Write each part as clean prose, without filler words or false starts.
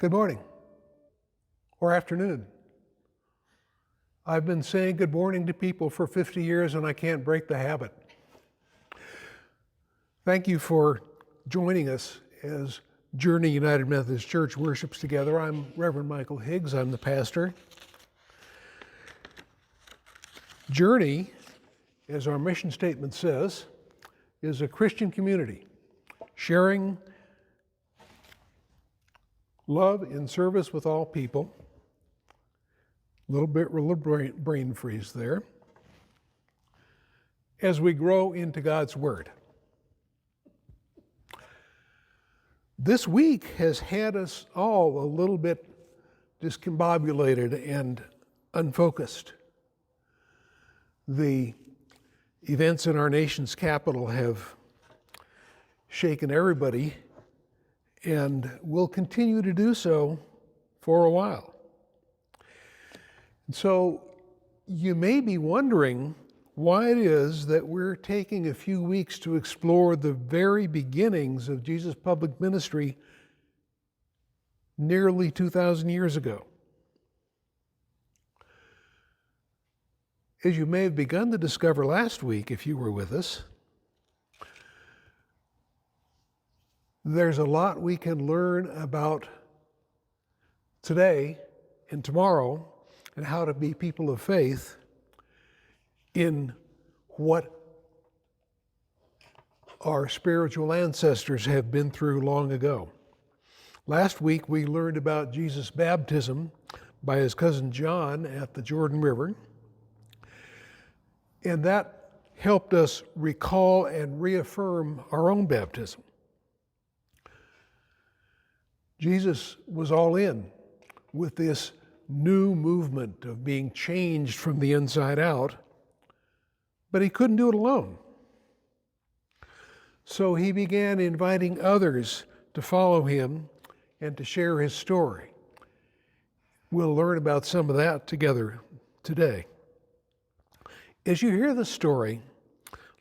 Good morning or afternoon. I've been saying good morning to people for 50 years and I can't break the habit. Thank you for joining us as Journey United Methodist Church worships together. I'm Reverend Michael Higgs. I'm the pastor. Journey, as our mission statement says, is a Christian community sharing love in service with all people. Little brain freeze there. As we grow into God's Word. This week has had us all a little bit discombobulated and unfocused. The events in our nation's capital have shaken everybody and will continue to do so for a while. And so you may be wondering why it is that we're taking a few weeks to explore the very beginnings of Jesus' public ministry nearly 2,000 years ago. As you may have begun to discover last week, if you were with us, there's a lot we can learn about today and tomorrow and how to be people of faith in what our spiritual ancestors have been through long ago. Last week we learned about Jesus' baptism by his cousin John at the Jordan River, and that helped us recall and reaffirm our own baptism. Jesus was all in with this new movement of being changed from the inside out, but he couldn't do it alone. So he began inviting others to follow him and to share his story. We'll learn about some of that together today. As you hear the story,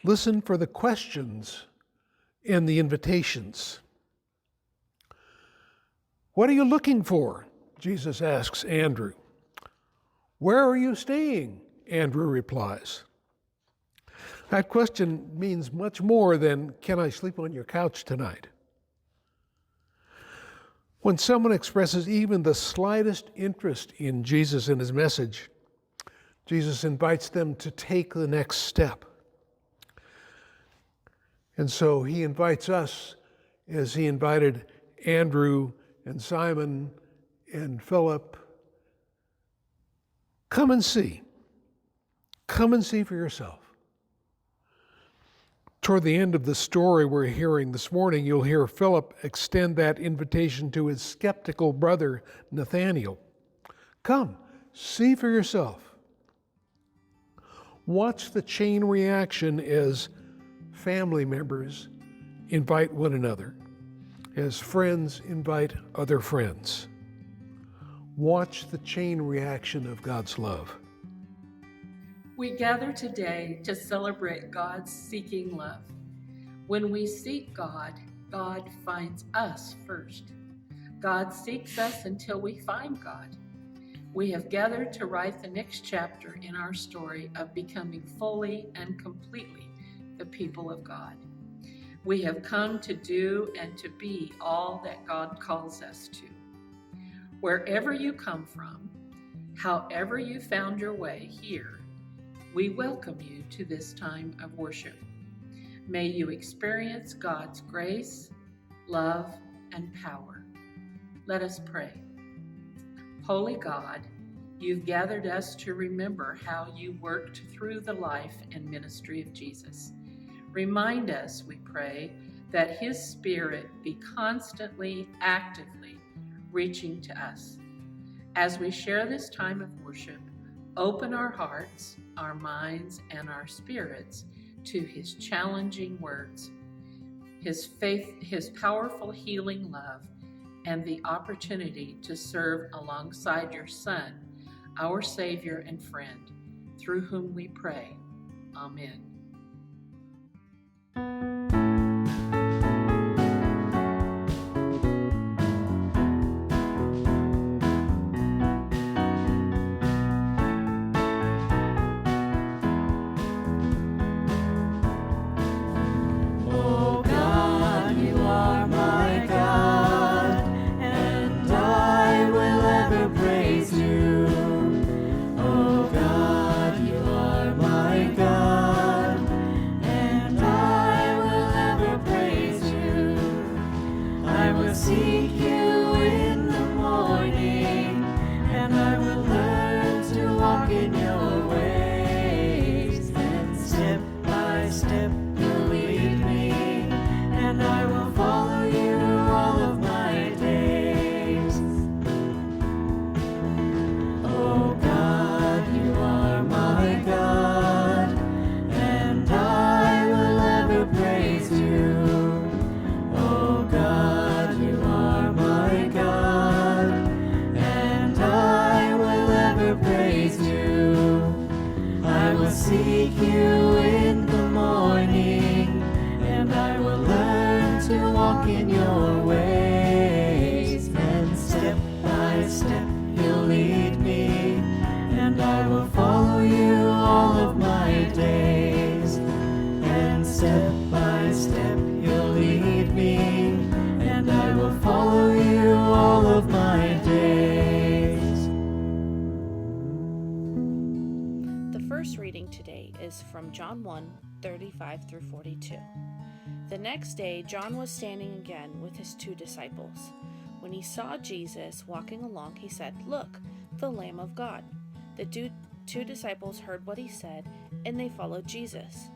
listen for the questions and the invitations. What are you looking for? Jesus asks Andrew. Where are you staying? Andrew replies. That question means much more than, can I sleep on your couch tonight? When someone expresses even the slightest interest in Jesus and his message, Jesus invites them to take the next step. And so he invites us, as he invited Andrew and Simon and Philip, come and see. Come and see for yourself. Toward the end of the story we're hearing this morning, you'll hear Philip extend that invitation to his skeptical brother, Nathanael. Come, see for yourself. Watch the chain reaction as family members invite one another, as friends invite other friends. Watch the chain reaction of God's love. We gather today to celebrate God's seeking love. When we seek God, God finds us first. God seeks us until we find God. We have gathered to write the next chapter in our story of becoming fully and completely the people of God. We have come to do and to be all that God calls us to. Wherever you come from, however you found your way here, we welcome you to this time of worship. May you experience God's grace, love, and power. Let us pray. Holy God, you've gathered us to remember how you worked through the life and ministry of Jesus. Remind us, we pray, that his Spirit be constantly, actively reaching to us. As we share this time of worship, open our hearts, our minds, and our spirits to his challenging words, his faith, his powerful healing love, and the opportunity to serve alongside your Son, our Savior and friend, through whom we pray. Amen. seek you in the morning, and I will learn to walk in your ways. And step by step you'll lead me, and I will follow you all of my days. And step by step you'll lead me, and I will follow you all of my days. The first reading today is from John 1:35 through 42. The next day, John was standing again with his 2 disciples. When he saw Jesus walking along, he said, "Look, the Lamb of God." The two disciples heard what he said, and they followed Jesus.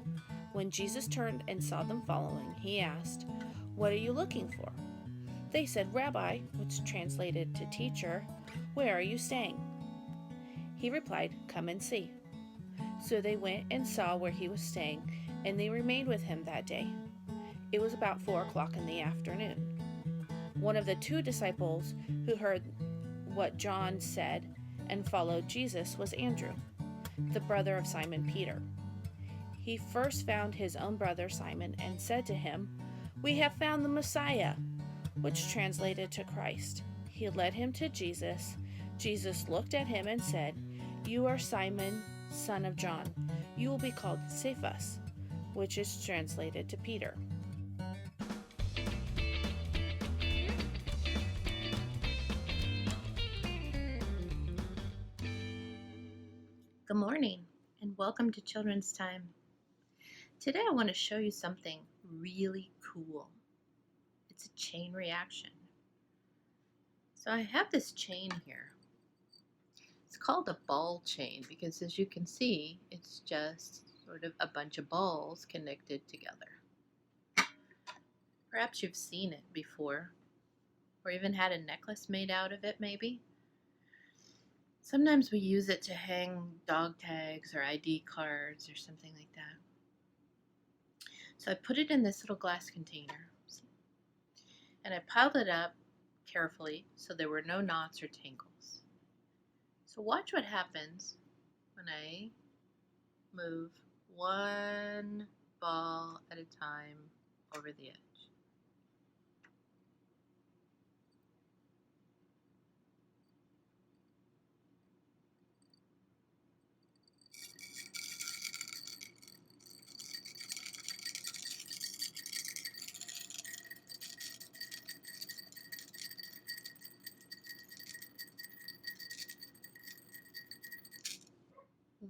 When Jesus turned and saw them following, he asked, "What are you looking for?" They said, "Rabbi," which translated to teacher, "where are you staying?" He replied, "Come and see." So they went and saw where he was staying, and they remained with him that day. It was about 4:00 in the afternoon. One of the 2 disciples who heard what John said and followed Jesus was Andrew, the brother of Simon Peter. He first found his own brother Simon and said to him, "We have found the Messiah," which translated to Christ. He led him to Jesus. Jesus looked at him and said, "You are Simon, son of John. You will be called Cephas," which is translated to Peter. Good morning and welcome to Children's Time. Today I want to show you something really cool. It's a chain reaction. So I have this chain here. It's called a ball chain because, as you can see, it's just sort of a bunch of balls connected together. Perhaps you've seen it before, or even had a necklace made out of it maybe. Sometimes we use it to hang dog tags or ID cards or something like that. So I put it in this little glass container, and I piled it up carefully so there were no knots or tangles. So watch what happens when I move one ball at a time over the edge.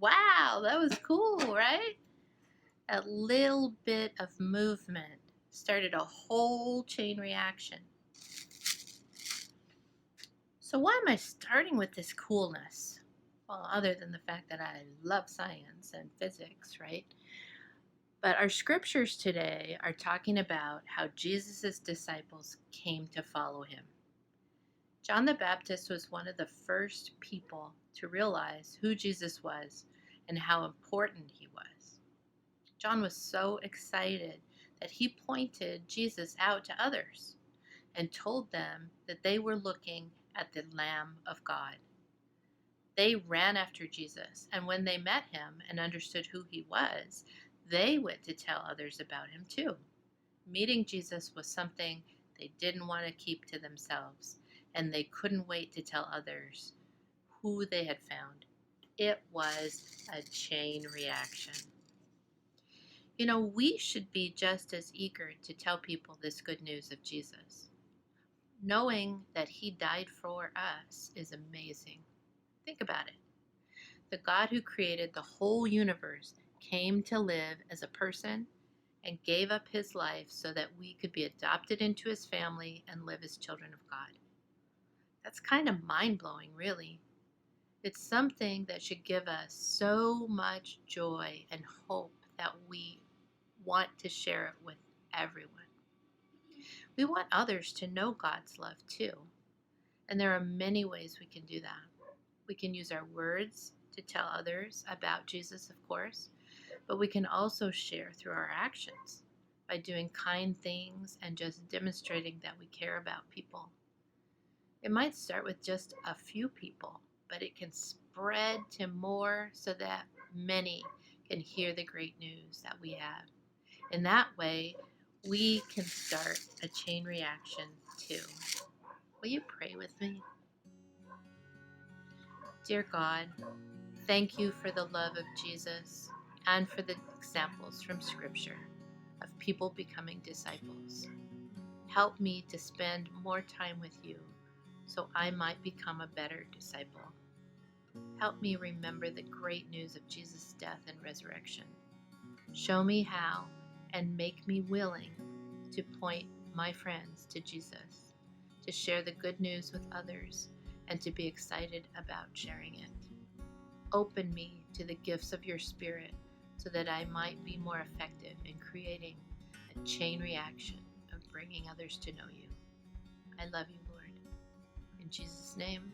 Wow, that was cool, right? A little bit of movement started a whole chain reaction. So why am I starting with this coolness? Well, other than the fact that I love science and physics, right? But our scriptures today are talking about how Jesus' disciples came to follow him. John the Baptist was one of the first people to realize who Jesus was and how important he was. John was so excited that he pointed Jesus out to others and told them that they were looking at the Lamb of God. They ran after Jesus, and when they met him and understood who he was, they went to tell others about him too. Meeting Jesus was something they didn't want to keep to themselves, and they couldn't wait to tell others who they had found. It was a chain reaction. You know, we should be just as eager to tell people this good news of Jesus. Knowing that he died for us is amazing. Think about it. The God who created the whole universe came to live as a person and gave up his life so that we could be adopted into his family and live as children of God. That's kind of mind-blowing, really. It's something that should give us so much joy and hope that we want to share it with everyone. We want others to know God's love too. And there are many ways we can do that. We can use our words to tell others about Jesus, of course, but we can also share through our actions by doing kind things and just demonstrating that we care about people. It might start with just a few people, but it can spread to more so that many can hear the great news that we have. In that way, we can start a chain reaction too. Will you pray with me? Dear God, thank you for the love of Jesus and for the examples from Scripture of people becoming disciples. Help me to spend more time with you so I might become a better disciple. Help me remember the great news of Jesus' death and resurrection. Show me how and make me willing to point my friends to Jesus, to share the good news with others, and to be excited about sharing it. Open me to the gifts of your Spirit so that I might be more effective in creating a chain reaction of bringing others to know you. I love you, Lord. In Jesus' name,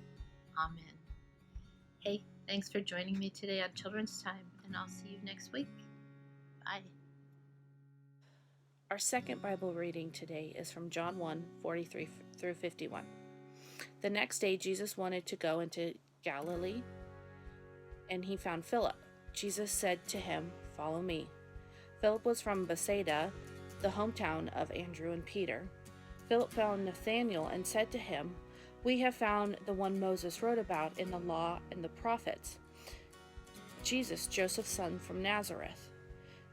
amen. Hey, thanks for joining me today on Children's Time, and I'll see you next week. Bye. Our second Bible reading today is from John 1, 43 through 51. The next day, Jesus wanted to go into Galilee, and he found Philip. Jesus said to him, "Follow me." Philip was from Bethsaida, the hometown of Andrew and Peter. Philip found Nathanael and said to him, "We have found the one Moses wrote about in the law and the prophets, Jesus, Joseph's son from Nazareth."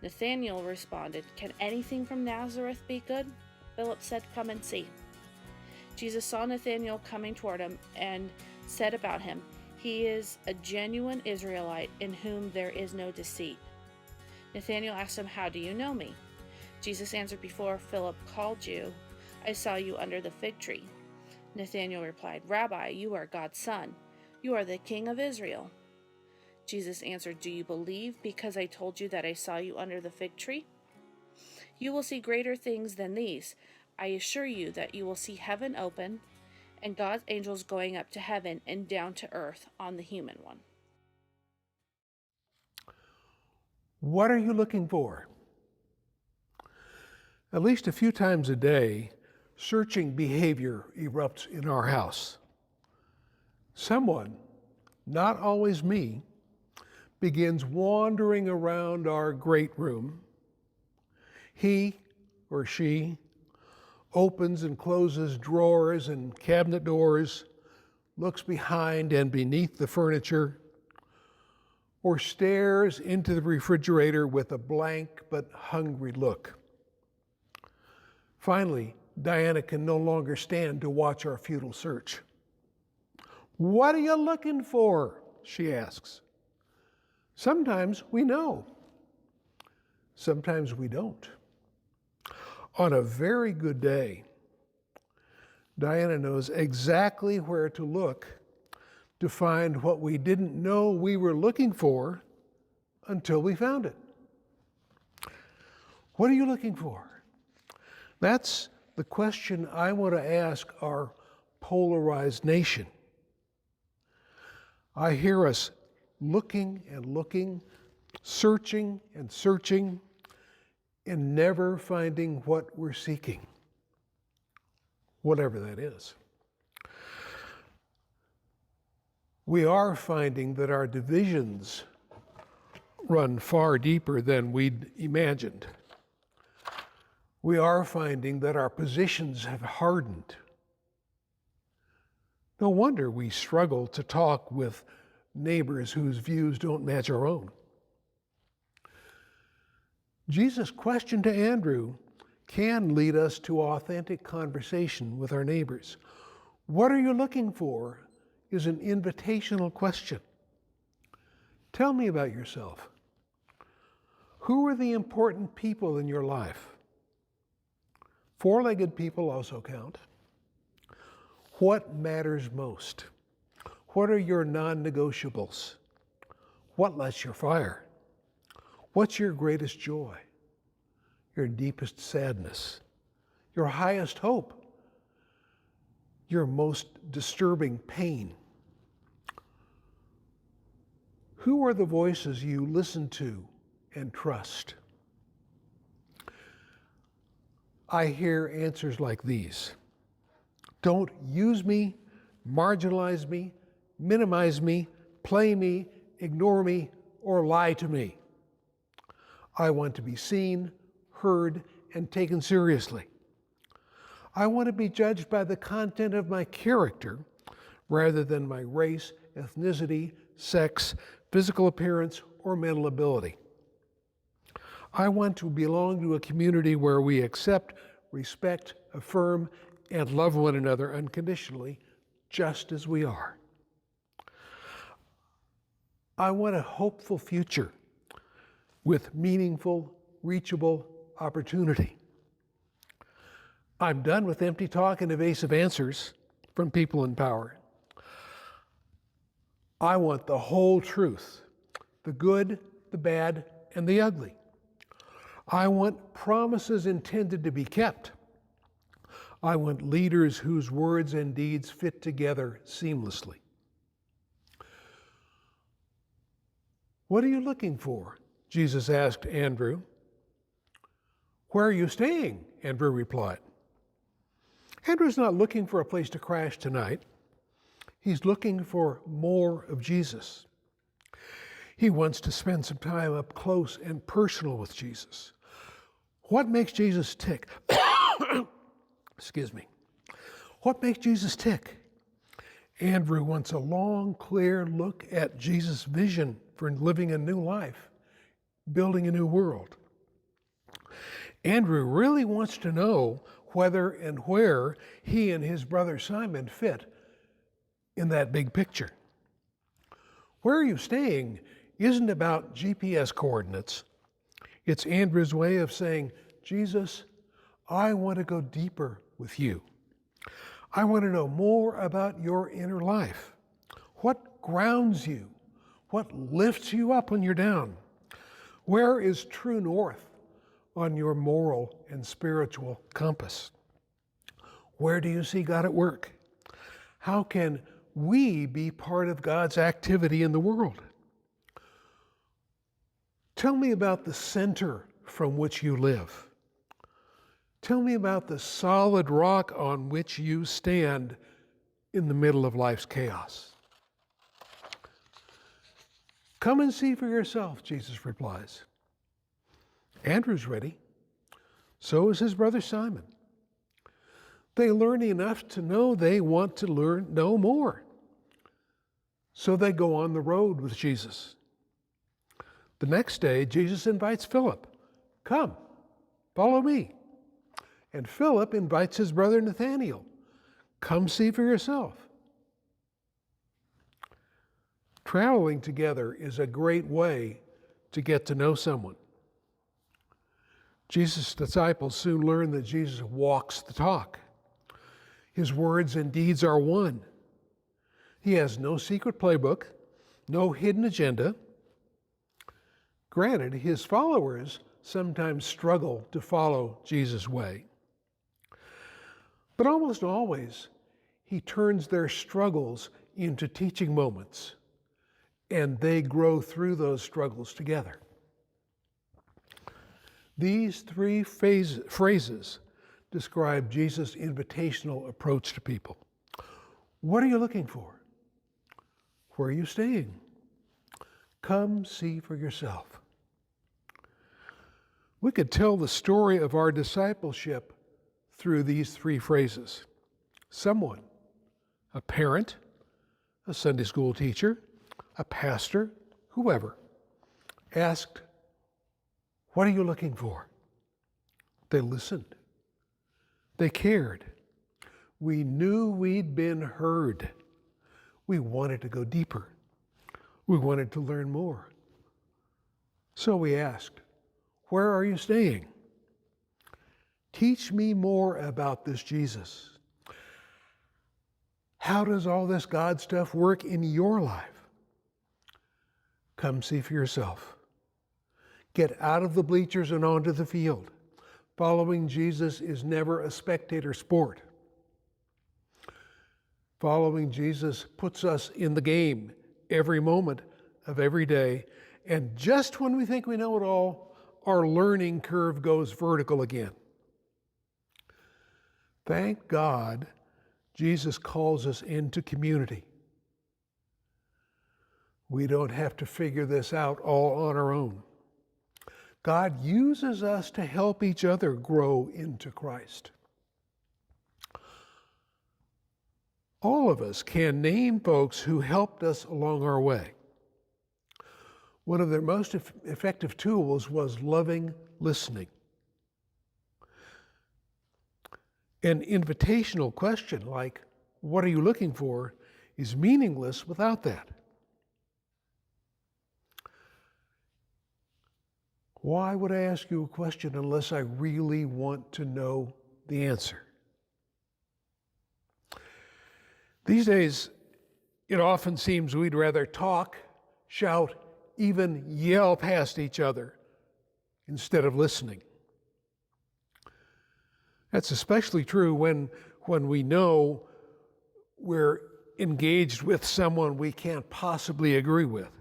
Nathanael responded, "Can anything from Nazareth be good?" Philip said, "Come and see." Jesus saw Nathanael coming toward him and said about him, "He is a genuine Israelite in whom there is no deceit." Nathanael asked him, "How do you know me?" Jesus answered, "Before Philip called you, I saw you under the fig tree." Nathanael replied, "Rabbi, you are God's son. You are the King of Israel." Jesus answered, "Do you believe because I told you that I saw you under the fig tree? You will see greater things than these. I assure you that you will see heaven open and God's angels going up to heaven and down to earth on the human one." What are you looking for? At least a few times a day, searching behavior erupts in our house. Someone, not always me, begins wandering around our great room. He or she opens and closes drawers and cabinet doors, looks behind and beneath the furniture, or stares into the refrigerator with a blank but hungry look. Finally, Diana can no longer stand to watch our futile search. "What are you looking for?" she asks. Sometimes we know. Sometimes we don't. On a very good day, Diana knows exactly where to look to find what we didn't know we were looking for until we found it. What are you looking for? That's the question I want to ask our polarized nation. I hear us looking and looking, searching and searching, and never finding what we're seeking, whatever that is. We are finding that our divisions run far deeper than we'd imagined. We are finding that our positions have hardened. No wonder we struggle to talk with neighbors whose views don't match our own. Jesus' question to Andrew can lead us to authentic conversation with our neighbors. What are you looking for is an invitational question. Tell me about yourself. Who are the important people in your life? Four-legged people also count. What matters most? What are your non-negotiables? What lights your fire? What's your greatest joy? Your deepest sadness? Your highest hope? Your most disturbing pain? Who are the voices you listen to and trust? I hear answers like these. Don't use me, marginalize me, minimize me, play me, ignore me, or lie to me. I want to be seen, heard, and taken seriously. I want to be judged by the content of my character rather than my race, ethnicity, sex, physical appearance, or mental ability. I want to belong to a community where we accept, respect, affirm, and love one another unconditionally, just as we are. I want a hopeful future with meaningful, reachable opportunity. I'm done with empty talk and evasive answers from people in power. I want the whole truth, the good, the bad, and the ugly. I want promises intended to be kept. I want leaders whose words and deeds fit together seamlessly. What are you looking for? Jesus asked Andrew. Where are you staying? Andrew replied. Andrew's not looking for a place to crash tonight. He's looking for more of Jesus. He wants to spend some time up close and personal with Jesus. What makes Jesus tick? Excuse me. What makes Jesus tick? Andrew wants a long, clear look at Jesus' vision for living a new life, building a new world. Andrew really wants to know whether and where he and his brother Simon fit in that big picture. Where are you staying isn't about GPS coordinates. It's Andrew's way of saying, Jesus, I want to go deeper with you. I want to know more about your inner life. What grounds you? What lifts you up when you're down? Where is true north on your moral and spiritual compass? Where do you see God at work? How can we be part of God's activity in the world? Tell me about the center from which you live. Tell me about the solid rock on which you stand in the middle of life's chaos. Come and see for yourself, Jesus replies. Andrew's ready. So is his brother Simon. They learn enough to know they want to know more. So they go on the road with Jesus. The next day, Jesus invites Philip. Come, follow me. And Philip invites his brother Nathanael. Come see for yourself. Traveling together is a great way to get to know someone. Jesus' disciples soon learn that Jesus walks the talk. His words and deeds are one. He has no secret playbook, no hidden agenda. Granted, his followers sometimes struggle to follow Jesus' way. But almost always, he turns their struggles into teaching moments, and they grow through those struggles together. These three phrases describe Jesus' invitational approach to people. What are you looking for? Where are you staying? Come see for yourself. We could tell the story of our discipleship through these three phrases. Someone, a parent, a Sunday school teacher, a pastor, whoever, asked, what are you looking for? They listened. They cared. We knew we'd been heard. We wanted to go deeper. We wanted to learn more. So we asked, where are you staying? Teach me more about this Jesus. How does all this God stuff work in your life? Come see for yourself. Get out of the bleachers and onto the field. Following Jesus is never a spectator sport. Following Jesus puts us in the game every moment of every day. And just when we think we know it all, our learning curve goes vertical again. Thank God Jesus calls us into community. We don't have to figure this out all on our own. God uses us to help each other grow into Christ. All of us can name folks who helped us along our way. One of their most effective tools was loving listening. An invitational question like, "What are you looking for?" is meaningless without that. Why would I ask you a question unless I really want to know the answer? These days, it often seems we'd rather talk, shout, even yell past each other instead of listening. That's especially true when we know we're engaged with someone we can't possibly agree with.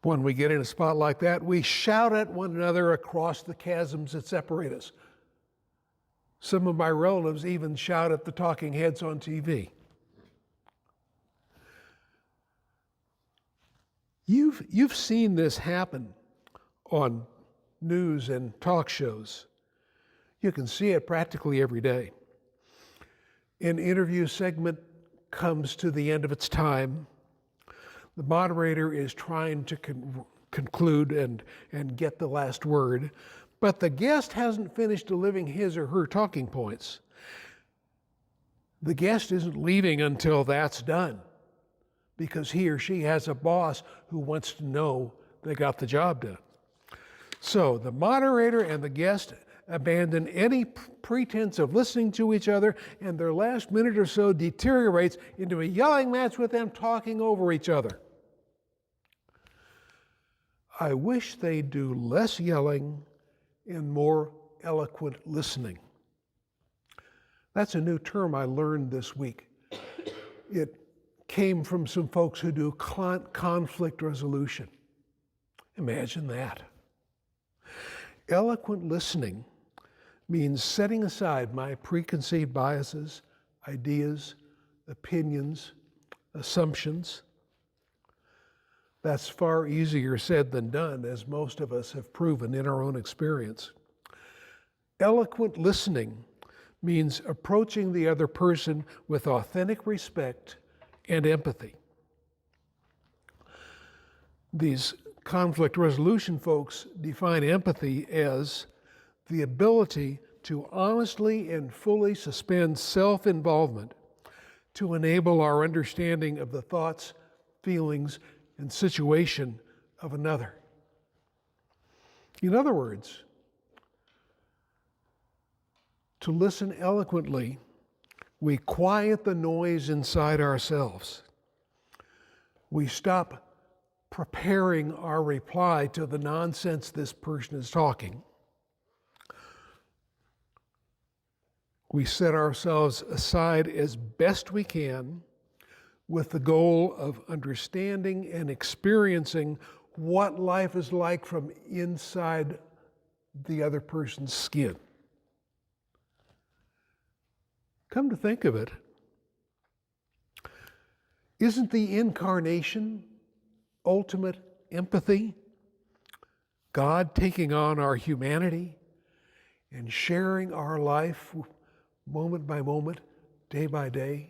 When we get in a spot like that, we shout at one another across the chasms that separate us. Some of my relatives even shout at the talking heads on TV. You've seen this happen on news and talk shows. You can see it practically every day. An interview segment comes to the end of its time. The moderator is trying to conclude and get the last word, but the guest hasn't finished delivering his or her talking points. The guest isn't leaving until that's done, because he or she has a boss who wants to know they got the job done. So the moderator and the guest abandon any pretense of listening to each other, and their last minute or so deteriorates into a yelling match with them talking over each other. I wish they'd do less yelling and more eloquent listening. That's a new term I learned this week. It came from some folks who do conflict resolution. Imagine that. Eloquent listening means setting aside my preconceived biases, ideas, opinions, assumptions. That's far easier said than done, as most of us have proven in our own experience. Eloquent listening means approaching the other person with authentic respect and empathy. These conflict resolution folks define empathy as the ability to honestly and fully suspend self-involvement to enable our understanding of the thoughts, feelings, and situation of another. In other words, to listen eloquently, we quiet the noise inside ourselves. We stop preparing our reply to the nonsense this person is talking. We set ourselves aside as best we can with the goal of understanding and experiencing what life is like from inside the other person's skin. Come to think of it, isn't the incarnation ultimate empathy? God taking on our humanity and sharing our life moment by moment, day by day.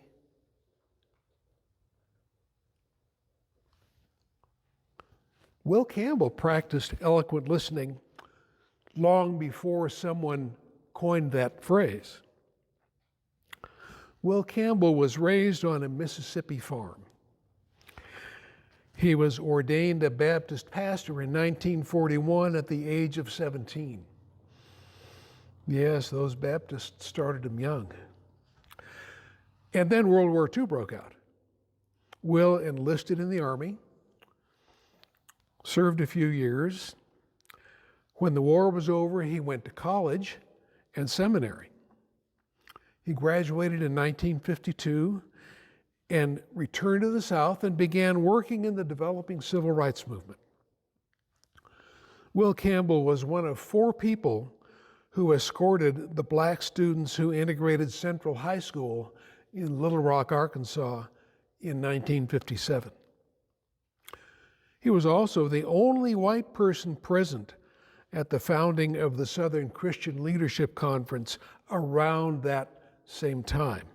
Will Campbell practiced eloquent listening long before someone coined that phrase. Will Campbell was raised on a Mississippi farm. He was ordained a Baptist pastor in 1941 at the age of 17. Yes, those Baptists started him young. And then World War II broke out. Will enlisted in the Army, served a few years. When the war was over, he went to college and seminary. He graduated in 1952 and returned to the South and began working in the developing civil rights movement. Will Campbell was one of 4 people who escorted the black students who integrated Central High School in Little Rock, Arkansas in 1957. He was also the only white person present at the founding of the Southern Christian Leadership Conference around that same time.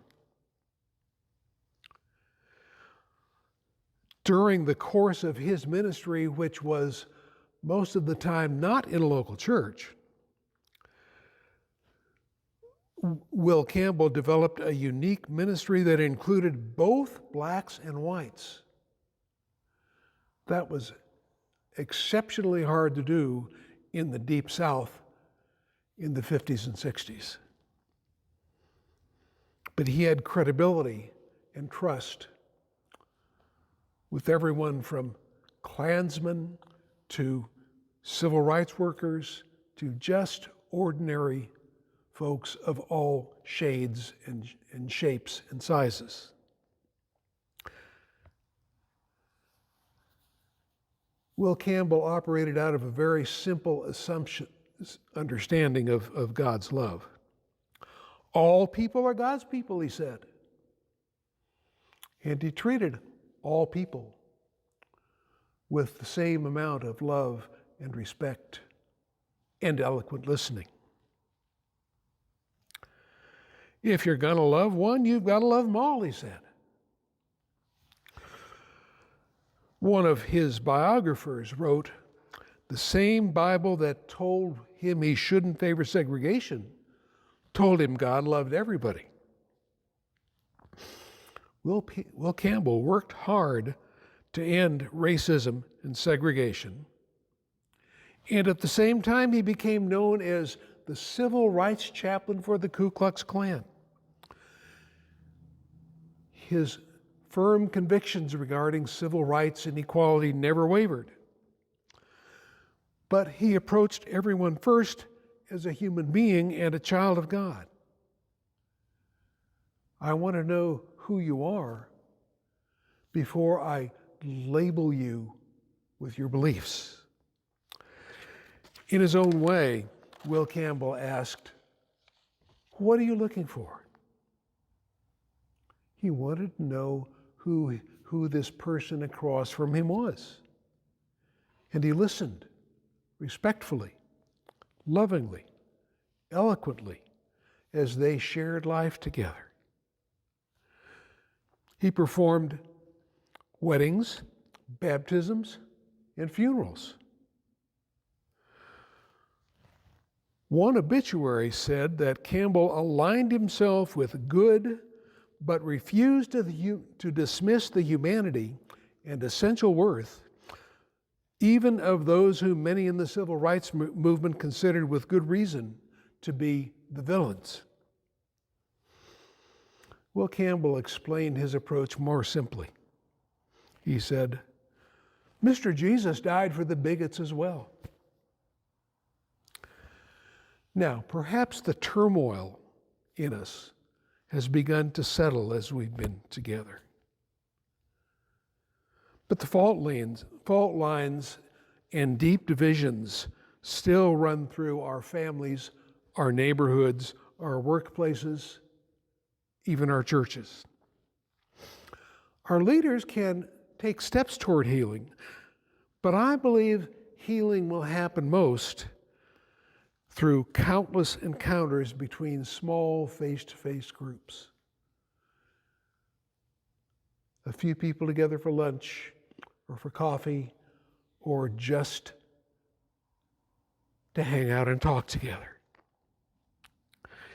During the course of his ministry, which was most of the time not in a local church, Will Campbell developed a unique ministry that included both blacks and whites. That was exceptionally hard to do in the Deep South in the 50s and 60s. But he had credibility and trust with everyone from Klansmen to civil rights workers to just ordinary folks of all shades and shapes and sizes. Will Campbell operated out of a very simple understanding of God's love. All people are God's people, he said. And he treated all people with the same amount of love and respect and eloquent listening. If you're going to love one, you've got to love them all, he said. One of his biographers wrote, the same Bible that told him he shouldn't favor segregation told him God loved everybody. Will Campbell worked hard to end racism and segregation, and at the same time he became known as the civil rights chaplain for the Ku Klux Klan. His firm convictions regarding civil rights and equality never wavered. But he approached everyone first as a human being and a child of God. I want to know who you are before I label you with your beliefs. In his own way, Will Campbell asked, "What are you looking for?" He wanted to know who this person across from him was. And he listened respectfully, lovingly, eloquently, as they shared life together. He performed weddings, baptisms, and funerals. One obituary said that Campbell aligned himself with good, but refused to dismiss the humanity and essential worth, even of those whom many in the civil rights movement considered with good reason to be the villains. Will Campbell explained his approach more simply. He said, "Mr. Jesus died for the bigots as well." Now, perhaps the turmoil in us has begun to settle as we've been together. But the fault lines and deep divisions still run through our families, our neighborhoods, our workplaces, even our churches. Our leaders can take steps toward healing, but I believe healing will happen most through countless encounters between small face-to-face groups. A few people together for lunch or for coffee or just to hang out and talk together.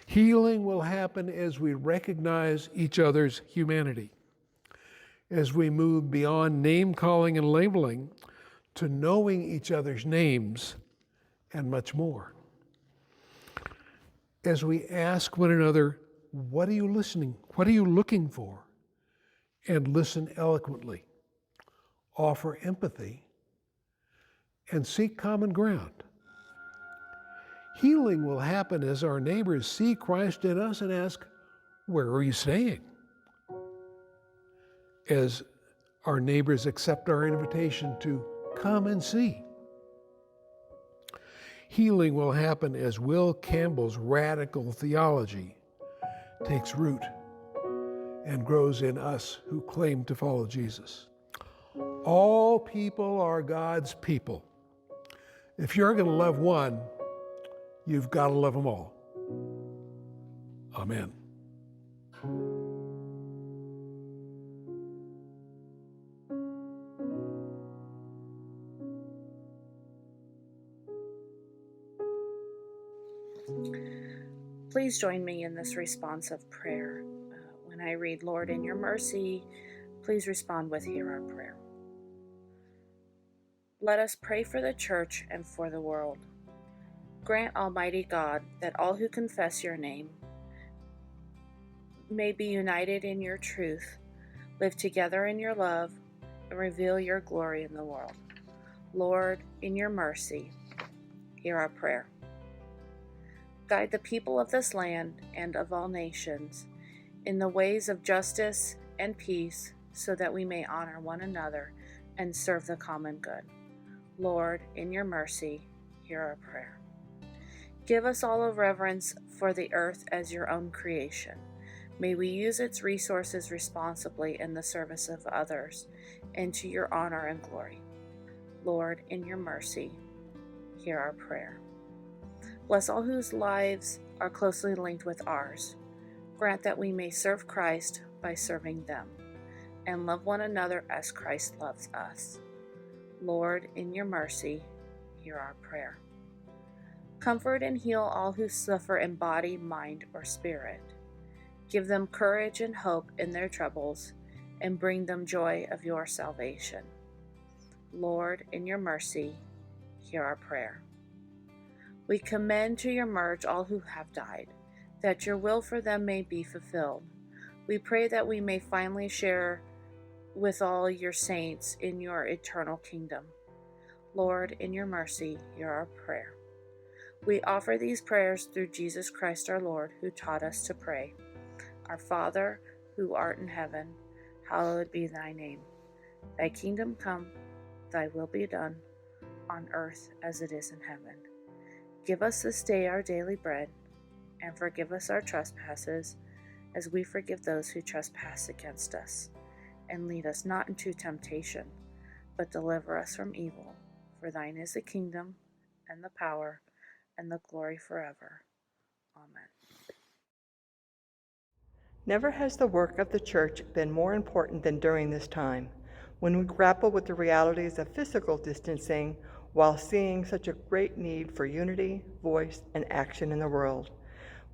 Healing will happen as we recognize each other's humanity, as we move beyond name-calling and labeling to knowing each other's names and much more. As we ask one another, what are you listening? What are you looking for? And listen eloquently, offer empathy, and seek common ground. Healing will happen as our neighbors see Christ in us and ask, where are you staying? As our neighbors accept our invitation to come and see. Healing will happen as Will Campbell's radical theology takes root and grows in us who claim to follow Jesus. All people are God's people. If you're going to love one, you've got to love them all. Amen. Please join me in this responsive prayer. When I read, Lord, in your mercy, please respond with, hear our prayer. Let us pray for the church and for the world. Grant, Almighty God, that all who confess your name may be united in your truth, live together in your love, and reveal your glory in the world. Lord, in your mercy, hear our prayer. Guide the people of this land and of all nations in the ways of justice and peace, so that we may honor one another and serve the common good. Lord, in your mercy, hear our prayer. Give us all a reverence for the earth as your own creation. May we use its resources responsibly in the service of others and to your honor and glory. Lord, in your mercy, hear our prayer. Bless all whose lives are closely linked with ours. Grant that we may serve Christ by serving them, and love one another as Christ loves us. Lord, in your mercy, hear our prayer. Comfort and heal all who suffer in body, mind, or spirit. Give them courage and hope in their troubles, and bring them joy of your salvation. Lord, in your mercy, hear our prayer. We commend to your mercy all who have died, that your will for them may be fulfilled. We pray that we may finally share with all your saints in your eternal kingdom. Lord, in your mercy, hear our prayer. We offer these prayers through Jesus Christ our Lord, who taught us to pray. Our Father, who art in heaven, hallowed be thy name. Thy kingdom come, thy will be done, on earth as it is in heaven. Give us this day our daily bread, and forgive us our trespasses, as we forgive those who trespass against us. And lead us not into temptation, but deliver us from evil. For thine is the kingdom, and the power, and the glory forever. Amen. Never has the work of the church been more important than during this time, when we grapple with the realities of physical distancing while seeing such a great need for unity, voice, and action in the world.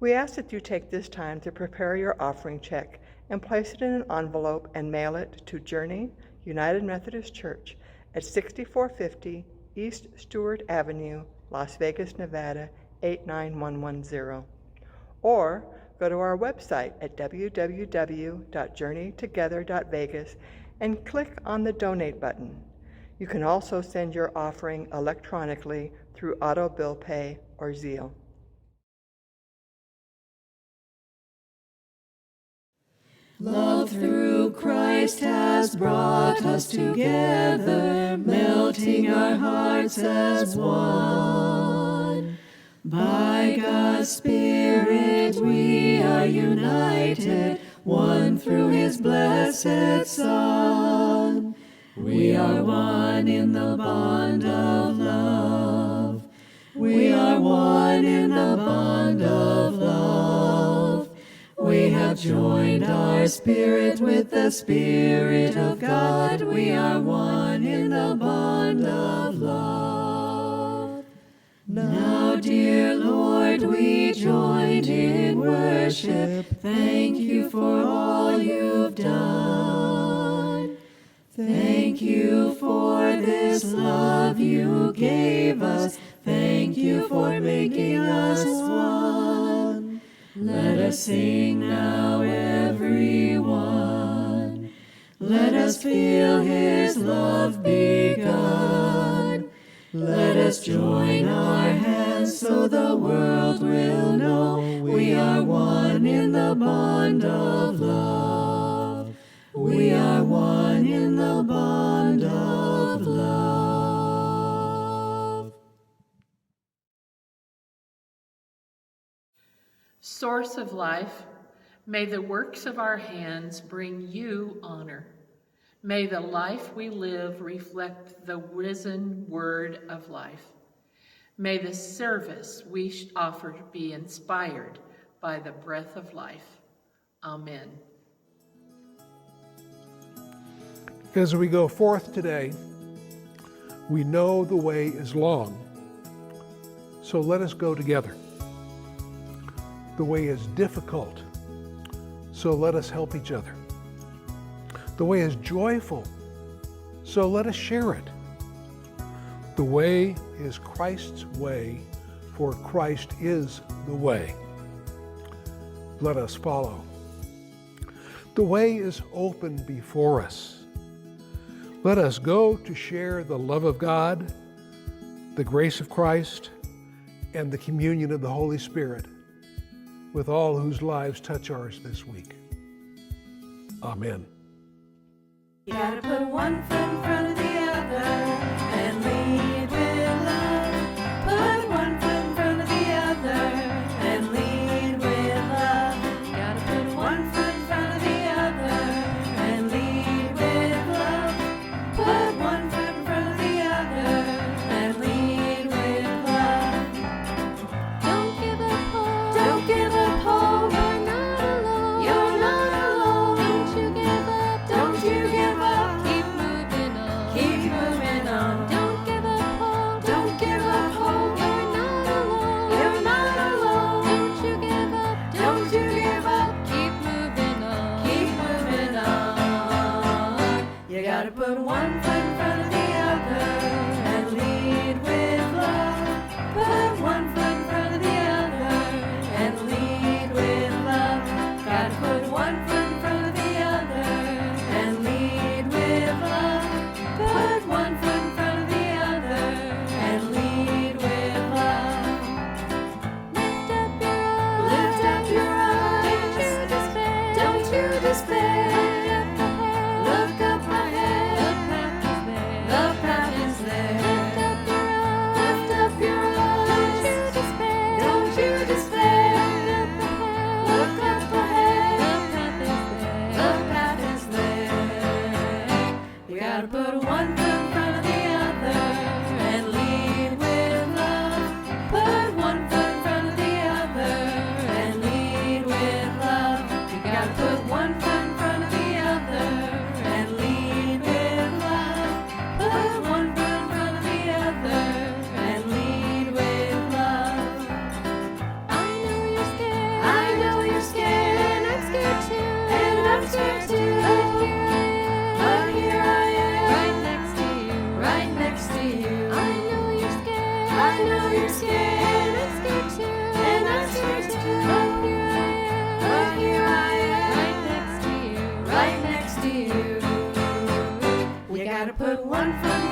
We ask that you take this time to prepare your offering check and place it in an envelope and mail it to Journey United Methodist Church at 6450 East Stewart Avenue, Las Vegas, Nevada 89110. Or go to our website at www.journeytogether.vegas and click on the Donate button. You can also send your offering electronically through Auto Bill Pay or Zelle. Love through Christ has brought us together, melting our hearts as one. By God's Spirit we are united, one through his blessed Son. We are one in the bond of love. We are one in the bond of love. We have joined our spirit with the Spirit of God. We are one in the bond of love. Now, dear Lord, we join in worship. Thank you for all you've done. Thank you for this love you gave us. Thank you for making us one. Let us sing now, everyone. Let us feel his love begun. Let us join our hands so the world will know we are one in the bond of love. We are one in the bond of love. Source of life, may the works of our hands bring you honor. May the life we live reflect the risen word of life. May the service we offer be inspired by the breath of life. Amen. As we go forth today, we know the way is long, so let us go together. The way is difficult, so let us help each other. The way is joyful, so let us share it. The way is Christ's way, for Christ is the way. Let us follow. The way is open before us. Let us go to share the love of God, the grace of Christ, and the communion of the Holy Spirit with all whose lives touch ours this week. Amen. You gotta put one foot in front of the other and lead with love. Put one foot in front of the other and lead with love. You gotta put one foot in front of the other and lead with love. Put one foot in front of the other and lead with love. Don't give up hope. Don't give up hope. You're not alone. You're not alone. Don't you give up. Don't you give up. Keep moving on. Keep moving on. Don't give up hope. Don't give up hope. You're not alone. You're not alone. Don't you give up. Don't you give up. Keep moving on. Keep moving on. You gotta put one foot in front of the other and lead with love. Put one foot in front of the other and lead with love. Gotta put one foot in front of the other and lead with love. Put one foot in front of the other and lead with love. Lift up your eyes. Lift up your eyes. Don't you despair. Don't you despair. Look up ahead. Look up ahead. The path is there. The path is there. Lift up your eyes. Lift up your eyes. Don't you despair. Don't you despair. Look up ahead. Look up ahead. The path is there. The path is there. You gotta put one foot in front of the other and lead with love. Put one foot in front of the other and lead with love. You gotta put one foot in front of the other and lead with love. Put one foot in front of the other and lead with love. I know you're scared. I know you're scared. And I'm scared too. And I'm scared too. But here I am. But here I am. Right next to you. Right next to you. I know you're scared. I know you're scared. And I'm scared too. And I'm scared too. But here I am. But here I am. Right next to you. Right next to you. You gotta put one foot